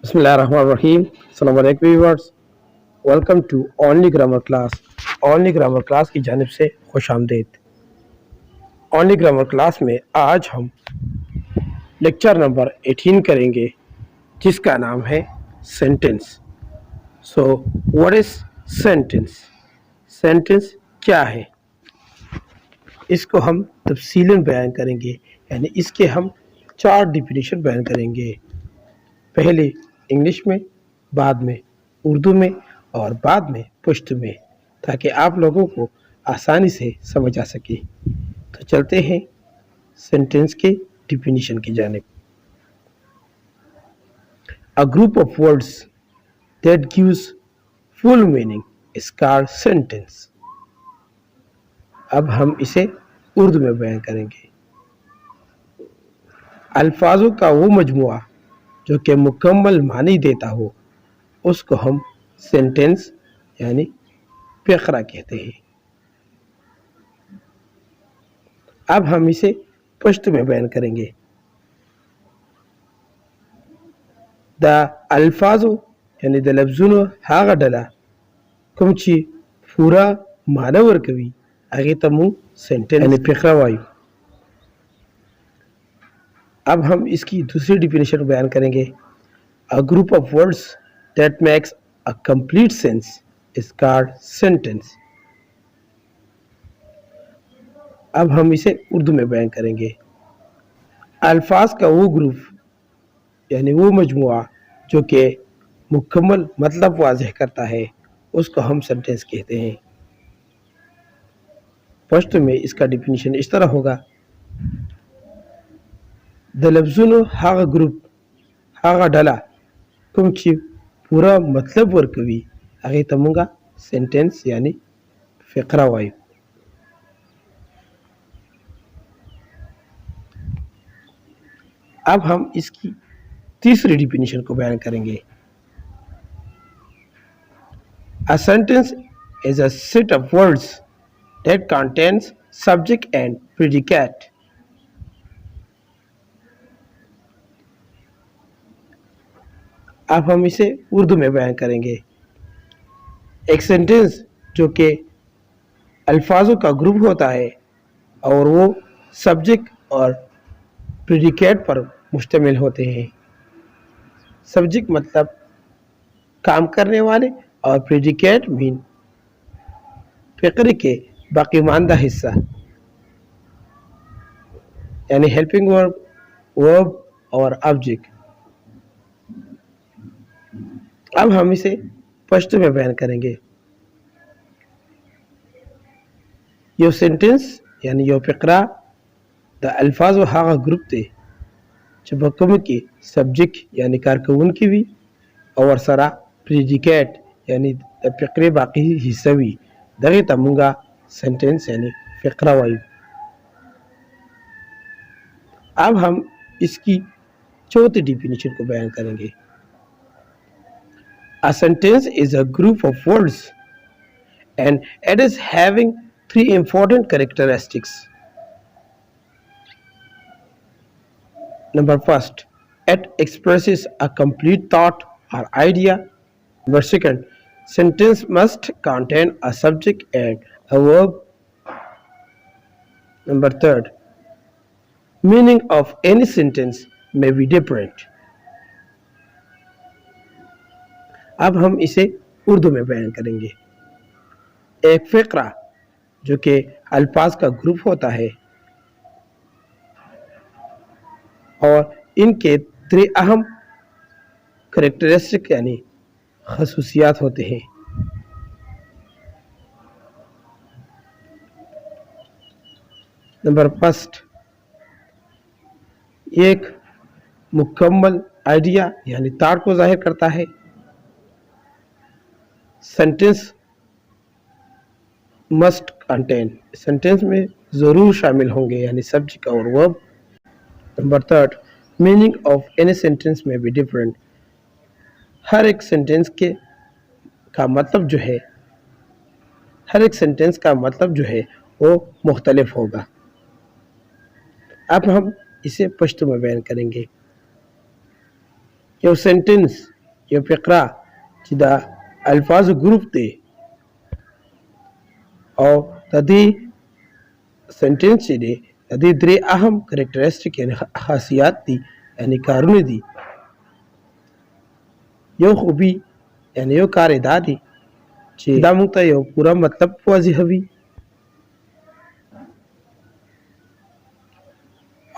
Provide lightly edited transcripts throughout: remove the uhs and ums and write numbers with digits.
Bismillahirrahmanirrahim. Assalamu alaikum viewers. Welcome to Only Grammar Class. Only Grammar Class की जानिब से खुश आमदीद। Only Grammar Class में आज हम लेक्चर नंबर 18 करेंगे जिसका नाम है sentence. So what is sentence? Sentence क्या है, इसको हम तफसीलन बयान करेंगे, यानी इसके हम 4 डिफिनीशन बयान करेंगे। पहले इंग्लिश में, बाद में उर्दू में और बाद में पश्तो में, ताकि आप लोगों को आसानी से समझ आ सके। तो चलते हैं सेंटेंस के डिफिनीशन की जानिब। A group of words that gives full meaning is called sentence. अब हम इसे उर्दू में बयान करेंगे। अल्फाजों का वो मजमुआ जो कि मुकम्मल मानी देता हो उसको हम सेंटेंस यानी फ़क़रा कहते हैं। अब हम इसे पश्तो में बयान करेंगे। द अल्फाजो यानी द लफ्ज़ुनो हागा डला कुमची पूरा माना वर्कवी आगे तमु सेंटेंस यानी फ़क़रा वायु। अब हम इसकी दूसरी डिफिनेशन बयान करेंगे। A group of words that makes a complete sense is called sentence. अब हम इसे उर्दू में बयान करेंगे। अल्फाज का वो ग्रुप यानी वो मजमुआ जो कि मुकम्मल मतलब वाज़ेह करता है उसको हम सेंटेंस कहते हैं। पश्तो में इसका डिफिनीशन इस तरह होगा। द लफ्ज़ुनो हागा ग्रुप हागा डला कुमची पूरा मतलब वर्कवी आगे तमुंगा सेंटेंस यानी फ़क़रा वायु। अब हम इसकी तीसरी डिफिनीशन को बयान करेंगे। A sentence is a set of words that contains subject and predicate. अब हम इसे उर्दू में बयान करेंगे। एक सेंटेंस जो कि अल्फाजों का ग्रुप होता है और वो सब्जेक्ट और प्रेडिकेट पर मुश्तमिल होते हैं। सब्जेक्ट मतलब काम करने वाले और प्रेडिकेट मीन फ़क़रे के बाकी मानदा हिस्सा यानी हेल्पिंग वर्ब, वर्ब और ऑब्जेक्ट। अब हम इसे पश्तो में बयान करेंगे। यो सेंटेंस यानी यो फ़क़रा द अल्फाज व हागा ग्रुप थे जो बकम की सब्जेक्ट यानी कारकून की भी और सरा प्रेडिकेट यानी फ़क़रे बाकी हिस्सा भी दगे तमुंगा सेंटेंस यानी फ़क़रा वायु। अब हम इसकी चौथी डिफिनीशन को बयान करेंगे। A sentence is a group of words and it is having 3 important characteristics. Number first, it expresses a complete thought or idea. Number second, sentence must contain a subject and a verb. Number third, meaning of any sentence may be different. अब हम इसे उर्दू में बयान करेंगे। एक फ़क़रा जो कि अल्फाज का ग्रुप होता है और इनके 3 अहम करैक्टरिस्टिक यानी खसूसियात होते हैं। नंबर फर्स्ट, एक मुकम्मल आइडिया यानी तार को जाहिर करता है। सेंटेंस मस्ट कंटेन, सेंटेंस में ज़रूर शामिल होंगे यानी सब्जेक्ट और verb. Number third, meaning of any sentence में भी डिफरेंट, हर एक सेंटेंस का मतलब जो है वो मुख्तलिफ होगा। अब हम इसे पश्तो में बयान करेंगे। यो सेंटेंस یو فقرہ چې د الفاظو ګروپ دی او د دې سنټنس چې دی د دې درې اهم کریکټریسټیک یعنی خاصیات دي یعنی کارونه دي. یو خوبي یعنی یو کار دا دی چې دا موږ ته یو پوره مطلب واضحوي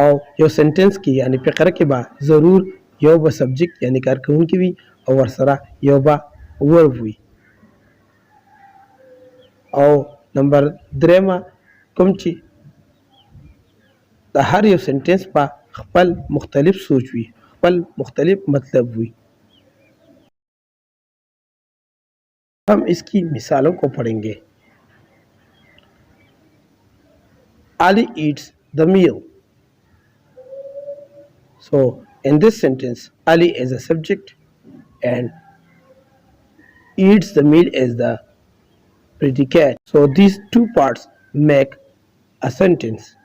او یو سنټنس کې یعنی فقره کې به ضرور یو به سبجیکټ یعنی کارکونکي وي او ورسره یو به ورب وي. او نمبر درېمه کوم چې د هر یو سنټنس په خپل مختلف سوچ وي خپل مختلف مطلب وي. ہم اس کی مثالوں کو پڑھیں گے. Ali eats the meal. So in this sentence, Ali is a subject and eats the meal is the predicate. So these two parts make a sentence.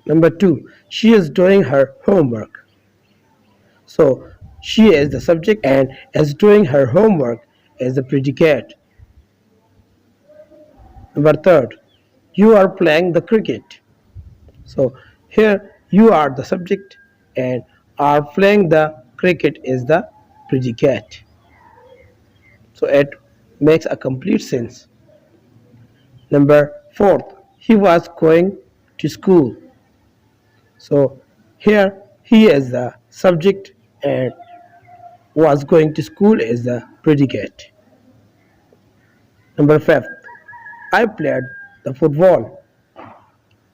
Number 2, she is doing her homework. So she is the subject and is doing her homework is the predicate. Number 3, you are playing the cricket. So here you are the subject and are playing the cricket is the predicate. So it makes a complete sense. Number 4, he was going to school. So here he is the subject and was going to school is the predicate. Number 5, I played the football.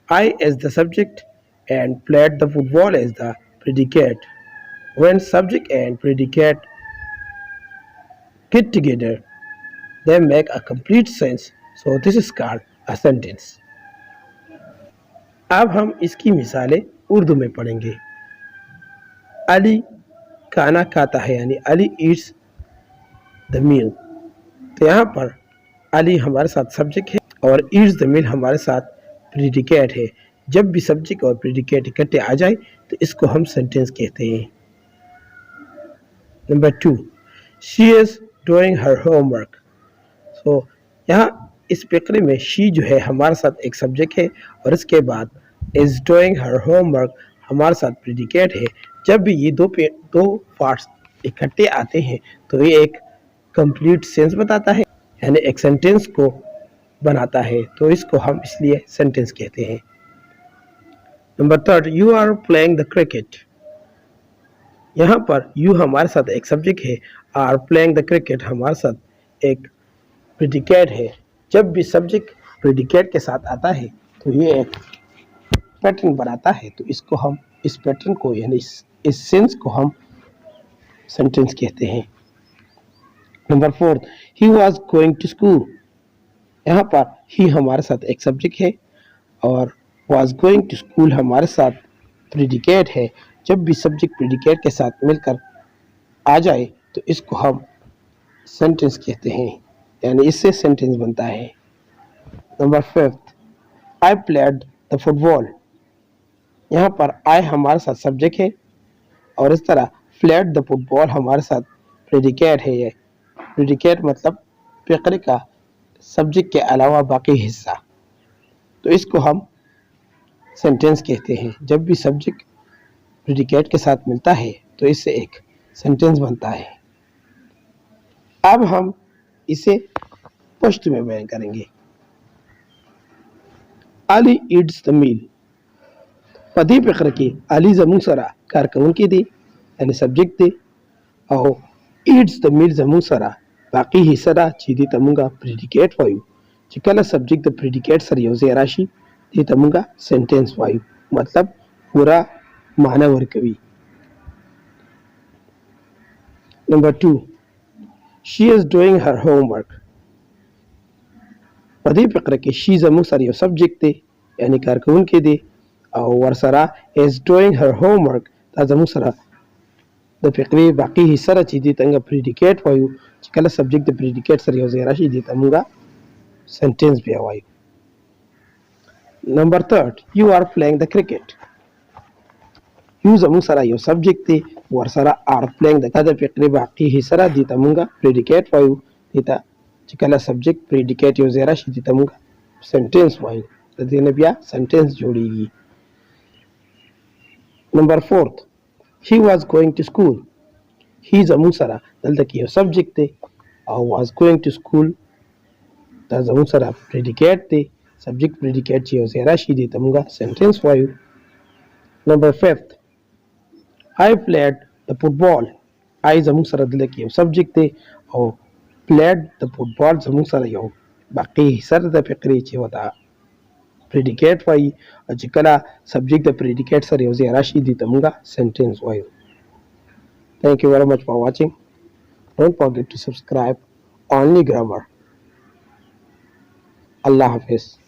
I is the subject and played the football is the predicate. When subject and predicate get together, they make a complete sense. So this is called a sentence. अब हम इसकी मिसालें उर्दू में पढ़ेंगे. अली खाना खाता है यानी अली ईट्स द मील. तो यहाँ पर अली हमारे साथ सब्जेक्ट है और ईट्स द मील हमारे साथ प्रीडिकेट है. जब भी सब्जेक्ट और प्रीडिकेट इकट्ठे आ जाए तो इसको हम सेंटेंस कहते हैं. Number 2, she is doing her homework. So यहाँ इस फिक्रे में शी जो है हमारे साथ एक सब्जेक्ट है और इसके बाद इज डूइंग हर होमवर्क हमारे साथ प्रीडिकेट है. जब भी ये दो पार्ट्स इकट्ठे आते हैं तो ये एक कंप्लीट सेंस बताता है यानी एक सेंटेंस को बनाता है. तो इसको हम इसलिए सेंटेंस कहते हैं. Number 3, you are playing the cricket. यहाँ पर यू हमारे साथ एक सब्जेक्ट है, आर प्लेइंग द क्रिकेट हमारे साथ एक प्रीडिकेट है. जब भी सब्जेक्ट प्रीडिकेट के साथ आता है तो ये एक पैटर्न बनाता है. तो इसको हम इस पैटर्न को यानी इस सेंस को हम सेंटेंस कहते हैं. Number 4, he was going to school. यहाँ पर ही हमारे साथ एक सब्जेक्ट है और वॉज गोइंग टू स्कूल हमारे साथ प्रीडिकेट है. जब भी सब्जेक्ट प्रीडिकेट के साथ मिलकर आ जाए तो इसको हम सेंटेंस कहते हैं यानी इससे सेंटेंस बनता है. Number 5, I played the football. यहाँ पर आई हमारे साथ सब्जेक्ट है और इस तरह प्लेड द फुटबॉल हमारे साथ प्रीडिकेट है. ये प्रीडिकेट मतलब फिक्रे का सब्जेक्ट के अलावा बाकी हिस्सा. तो इसको हम सेंटेंस कहते हैं. जब भी सब्जेक्ट प्रीडिकेट के साथ मिलता है तो इससे एक सेंटेंस बनता है. अब हम इसे पश्तो में बयान करेंगे. Ali eats the meal. पदी फिक्र की अली जमून सरा कारकून की दी यानी सब्जेक्ट दी और eats the meal जमून सरा बाकी हिस्सा दा चीदी तमुंगा प्रीडिकेट वायु चिकला सब्जेक्ट द प्रीडिकेट सर योजे राशि दी तमुंगा सेंटेंस वायु मतलब पूरा माना वर्कवी. Number 2, she is doing her homework. पदी फिक्र की शी जमून सर यो सब्जेक्ट दी यानी कारकून की दी और वरसरा is doing her homework ता जमून सरा د فقرې باقي حصہ چې دي څنګه پریډیکیټ وایو چې کله سبجیکټ د پریډیکیټ سره یو ځای راشي دي ته موږ سنټنس بیا وایو. Number 3, you are playing the cricket. یو زموږ سره یو سبجیکټ دی ورسرا are playing the kada fikri baqi hisara dita munga predicate fayu dita cikala subject predicate yo zera shi dita munga sentence fayu dina biya sentence jodigi. Number 4, he was going to school. He zamun sara dalta ki subject te was going to school ta zamun sara predicate te subject predicate yo zera shi dita munga sentence fayu. Number 5, I played the football. I zamun sara dalta ki subject te played the football zamun sara yo baqi sar da fikri ce wata predicate fayi a cikala subject the predicate sar yo zera shi dita munga sentence fayu. Thank you very much for watching. Don't forget to subscribe Only Grammar. Allah Hafiz.